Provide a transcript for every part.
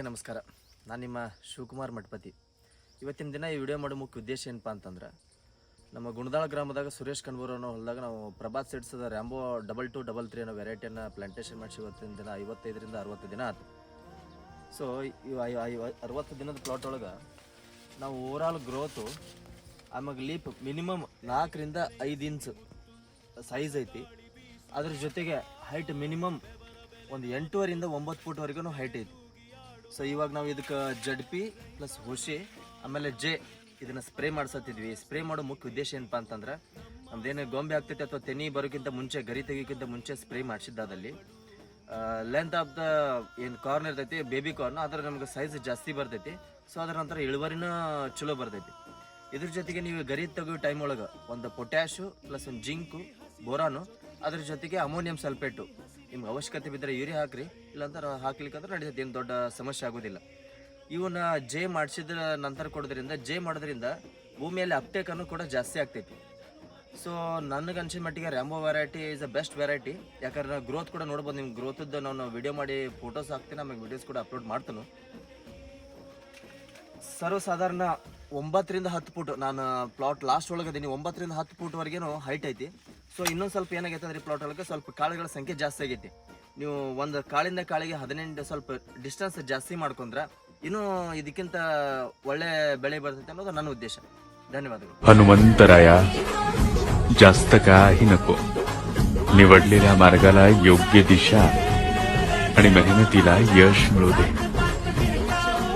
ನಮಸ್ಕಾರ. ನಾನು ನಿಮ್ಮ ಶಿವಕುಮಾರ್ ಮಠಪತಿ. ಇವತ್ತಿನ ದಿನ ಈ ವಿಡಿಯೋ ಮಾಡೋ ಮುಖ್ಯ ಉದ್ದೇಶ ಏನಪ್ಪ ಅಂತಂದ್ರೆ, ನಮ್ಮ ಗುಣದಾಳ ಗ್ರಾಮದಾಗ ಸುರೇಶ್ ಕಣ್ಬೂರ್ ಅನ್ನೋ ಹೊಲದಾಗ ನಾವು ಪ್ರಭಾತ್ ಸೀಡ್ಸ್ದ ರ್ಯಾಂಬೋ 2223 ಅನ್ನೋ ವೆರೈಟಿಯನ್ನು ಪ್ಲಾಂಟೇಶನ್ ಮಾಡಿಸಿ ಇವತ್ತಿನ ದಿನ 55ರಿಂದ 60 ದಿನ ಆಯ್ತು. ಸೊ 60 ದಿನದ ಪ್ಲಾಟ್ ಒಳಗೆ ನಾವು ಓವರಾಲ್ ಗ್ರೋತು ಆಮೇಲೆ ಲೀಪ್ ಮಿನಿಮಮ್ 4ರಿಂದ 5 ಇಂಚ್ ಸೈಜ್ ಐತಿ. ಅದ್ರ ಜೊತೆಗೆ ಹೈಟ್ ಮಿನಿಮಮ್ ಒಂದು 8.5ರಿಂದ 9 ಫೂಟ್ವರೆಗೂ ಹೈಟ್ ಐತಿ. ಸೊ ಇವಾಗ ನಾವು ಇದಕ್ಕೆ ZP ಪ್ಲಸ್ ಹುಷಿ ಆಮೇಲೆ ಜೆ ಇದನ್ನು ಸ್ಪ್ರೇ ಮಾಡ್ಸತ್ತಿದ್ವಿ. ಸ್ಪ್ರೇ ಮಾಡೋ ಮುಖ್ಯ ಉದ್ದೇಶ ಏನಪ್ಪ ಅಂತಂದ್ರೆ, ನಮ್ದೇನು ಗೊಂಬೆ ಆಗ್ತೈತೆ ಅಥವಾ ತೆನಿ ಬರೋಕ್ಕಿಂತ ಮುಂಚೆ, ಗರಿ ತೆಗಿಯೋಕ್ಕಿಂತ ಮುಂಚೆ ಸ್ಪ್ರೇ ಮಾಡಿಸಿದ್ದಾದಲ್ಲಿ ಲೆಂತ್ ಆಫ್ ದ ಏನು ಕಾರ್ನ್ ಇರ್ತೈತಿ, ಬೇಬಿ ಕಾರ್ನ್, ಅದರ ನಮ್ಗೆ ಸೈಜ್ ಜಾಸ್ತಿ ಬರ್ತೈತಿ. ಸೊ ಅದರ ನಂತರ ಇಳುವರಿನ ಚಲೋ ಬರ್ತೈತಿ. ಇದ್ರ ಜೊತೆಗೆ ನೀವು ಗರಿ ತೆಗಿಯೋ ಟೈಮ್ ಒಳಗೆ ಒಂದು ಪೊಟ್ಯಾಶು ಪ್ಲಸ್ ಒಂದು ಜಿಂಕು, ಬೋರಾನು, ಅದ್ರ ಜೊತೆಗೆ ಅಮೋನಿಯಂ ಸಲ್ಫೇಟು ನಿಮ್ಗೆ ಅವಶ್ಯಕತೆ ಬಿದ್ದರೆ ಯೂರಿಯಾ ಹಾಕ್ರಿ, ಇಲ್ಲಾಂದ್ರೆ ಹಾಕ್ಲಿಕ್ಕಂದ್ರೆ ನಡೀತೈತಿ, ಏನು ದೊಡ್ಡ ಸಮಸ್ಯೆ ಆಗೋದಿಲ್ಲ. ಇವನ್ನ ಜೆ ಮಾಡಿಸಿದ ನಂತರ ಕೊಡೋದ್ರಿಂದ, ಜೆ ಮಾಡೋದ್ರಿಂದ ಭೂಮಿಯಲ್ಲಿ ಅಪ್ಟೇಕನ್ನು ಕೂಡ ಜಾಸ್ತಿ ಆಗ್ತೈತಿ. ಸೊ ನನಗೆ ಅನ್ಸಿದ ಮಟ್ಟಿಗೆ Rambo variety is a best variety. ಯಾಕಂದ್ರೆ ಗ್ರೋತ್ ಕೂಡ ನೋಡ್ಬೋದು. ನಿಮ್ಗೆ ಗ್ರೋತದ್ದು ನಾನು ವಿಡಿಯೋ ಮಾಡಿ ಫೋಟೋಸ್ ಹಾಕ್ತೀನಿ, ಆಮೇಲೆ ವಿಡಿಯೋಸ್ ಕೂಡ ಅಪ್ಲೋಡ್ ಮಾಡ್ತಾನು. ಸರ್ವಸಾಧಾರಣ 9ರಿಂದ 10 ಫೂಟ್ ನಾನು ಪ್ಲಾಟ್ ಲಾಸ್ಟ್ ಒಳಗದೀನಿ. 9ರಿಂದ 10 ಫೂಟ್ವರೆಗೇನು ಹೈಟ್ ಐತಿ. ಸೊ ಇನ್ನೊಂದು ಸ್ವಲ್ಪ ಏನಾಗೈತೆ ಅಂದ್ರೆ ಪ್ಲಾಟ್ ಒಳಗೆ ಸ್ವಲ್ಪ ಕಾಳುಗಳ ಸಂಖ್ಯೆ ಜಾಸ್ತಿ ಆಗೈತಿ. ನೀವು ಒಂದು ಕಾಳಿಂದ ಕಾಳಿಗೆ 18 ಸ್ವಲ್ಪ ಡಿಸ್ಟೆನ್ಸ್ ಜಾಸ್ತಿ ಮಾಡ್ಕೊಂಡ್ರೆ ಇನ್ನೂ ಇದಕ್ಕಿಂತ ಒಳ್ಳೆ ಬೆಳೆ ಬರ್ತೈತೆ ಅನ್ನೋದು ನನ್ನ उद्देश. धन्यवादಗಳು. हनुमंतराया जास्त काही नको, निवडलेल्या मार्गाला योग्य दिशा आणि मेहनतीला यश मिळू दे,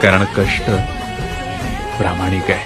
कारण कष्ट प्रामाणिक आहे.